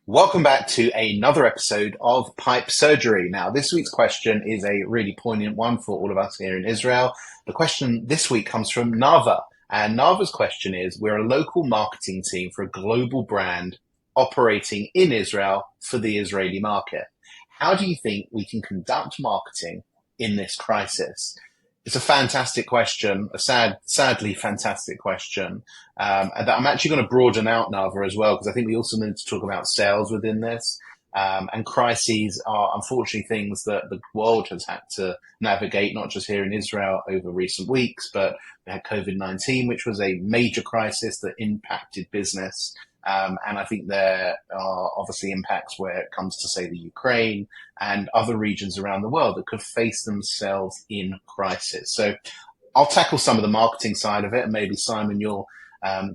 Welcome back to another episode of Pipe Surgery. Now, this week's question is a really poignant one for all of us here in Israel. The question this week comes from Nava, and Nava's question is, we're a local marketing team for a global brand operating in Israel for the Israeli market. How do you think we can conduct marketing in this crisis? It's a fantastic question, a sadly fantastic question. And I'm actually going to broaden out Nava as well, because I think we also need to talk about sales within this. And crises are unfortunately things that the world has had to navigate, not just here in Israel over recent weeks, but we had COVID-19, which was a major crisis that impacted business. And I think there are obviously impacts where it comes to, say, the Ukraine and other regions around the world that could face themselves in crisis. So I'll tackle some of the marketing side of it, and maybe Simon, you'll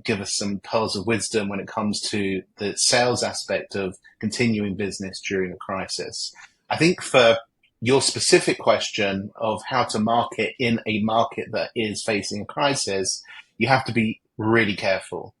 give us some pearls of wisdom when it comes to the sales aspect of continuing business during a crisis. I think for your specific question of how to market in a market that is facing a crisis, you have to be really careful,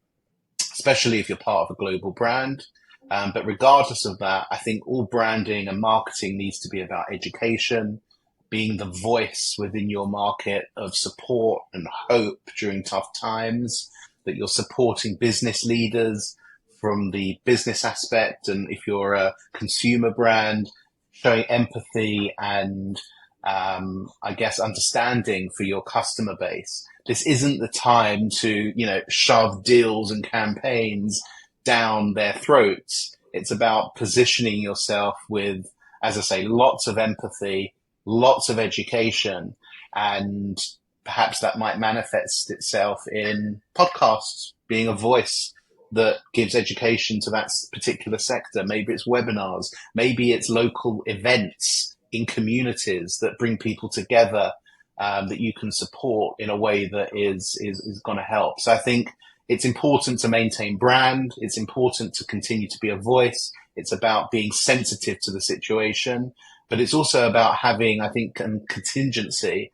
especially if you're part of a global brand. But regardless of that, I think all branding and marketing needs to be about education, being the voice within your market of support and hope during tough times, that you're supporting business leaders from the business aspect. And if you're a consumer brand, showing empathy and I guess understanding for your customer base. This isn't the time to, shove deals and campaigns down their throats. It's about positioning yourself with, as I say, lots of empathy, lots of education, and perhaps that might manifest itself in podcasts, being a voice that gives education to that particular sector. Maybe it's webinars, maybe it's local events in communities that bring people together, that you can support in a way that is going to help. So I think it's important to maintain brand. It's important to continue to be a voice. It's about being sensitive to the situation, but it's also about having, I think, a contingency.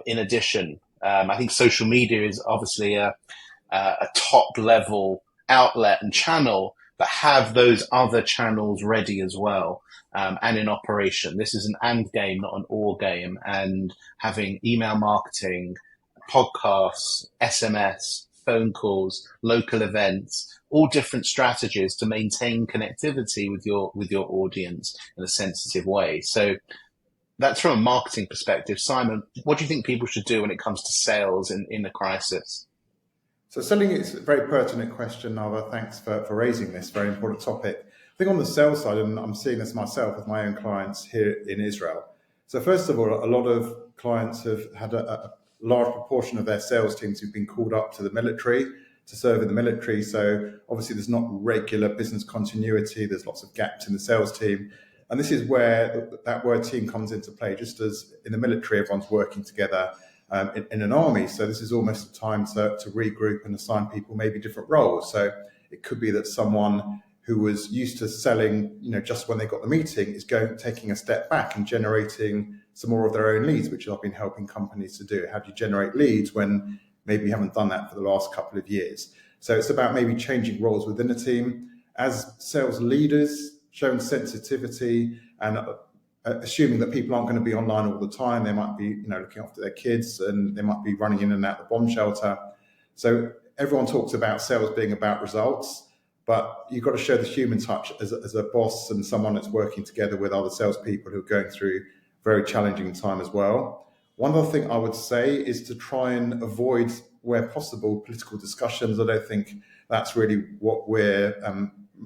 In addition, I think social media is obviously a top level outlet and channel, but have those other channels ready as well, and in operation. This is an and game, not an or game. And having email marketing, podcasts, SMS, phone calls, local events, all different strategies to maintain connectivity with your audience in a sensitive way. So that's from a marketing perspective. Simon, what do you think people should do when it comes to sales in the crisis? So selling is a very pertinent question, Nava. Thanks for raising this very important topic. I think on the sales side, and I'm seeing this myself with my own clients here in Israel. So first of all, a lot of clients have had a large proportion of their sales teams who've been called up to the military to serve in the military. So obviously there's not regular business continuity. There's lots of gaps in the sales team. And this is where that word team comes into play. Just as in the military, everyone's working together in an army. So this is almost a time to regroup and assign people maybe different roles. So it could be that someone who was used to selling, just when they got the meeting is taking a step back and generating some more of their own leads, which I've been helping companies to do. How do you generate leads when maybe you haven't done that for the last couple of years? So it's about maybe changing roles within a team. As sales leaders, showing sensitivity and assuming that people aren't going to be online all the time. They might be, looking after their kids, and they might be running in and out of the bomb shelter. So everyone talks about sales being about results, but you've got to show the human touch as a boss and someone that's working together with other salespeople who are going through very challenging time as well. One other thing I would say is to try and avoid, where possible, political discussions. I don't think that's really what we're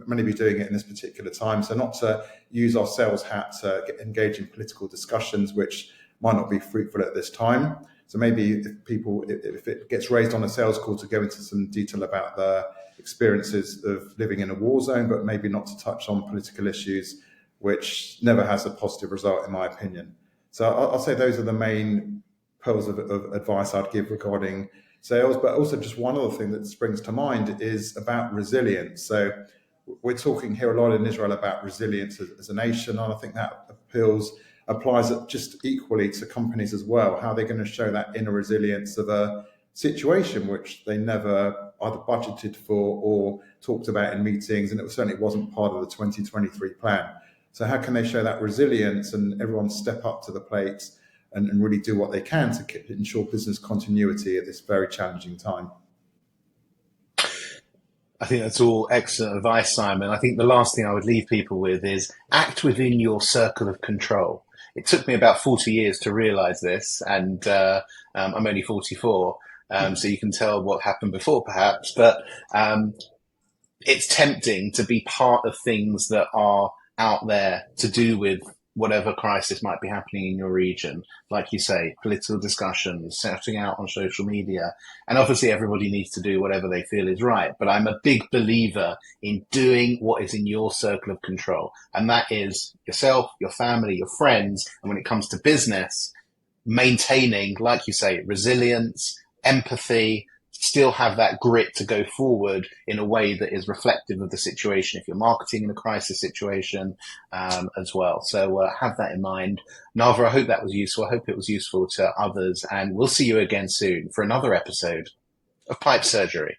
many be doing it in this particular time. So not to use our sales hat to engage in political discussions, which might not be fruitful at this time. So maybe if it gets raised on a sales call, to go into some detail about the experiences of living in a war zone, but maybe not to touch on political issues, which never has a positive result, in my opinion. So I'll say those are the main pearls of advice I'd give regarding sales. But also just one other thing that springs to mind is about resilience. So we're talking here a lot in Israel about resilience as a nation, and I think that applies just equally to companies as well. How they're going to show that inner resilience of a situation which they never either budgeted for or talked about in meetings, and it certainly wasn't part of the 2023 plan. So how can they show that resilience and everyone step up to the plate and really do what they can to ensure business continuity at this very challenging time? I think that's all excellent advice, Simon. I think the last thing I would leave people with is act within your circle of control. It took me about 40 years to realize this, and I'm only 44, so you can tell what happened before, perhaps. But it's tempting to be part of things that are out there to do with whatever crisis might be happening in your region. Like you say, political discussions, shouting out on social media. And obviously everybody needs to do whatever they feel is right. But I'm a big believer in doing what is in your circle of control. And that is yourself, your family, your friends. And when it comes to business, maintaining, like you say, resilience, empathy, still have that grit to go forward in a way that is reflective of the situation if you're marketing in a crisis situation as well. So have that in mind. Nava, I hope that was useful. I hope it was useful to others. And we'll see you again soon for another episode of Pipe Surgery.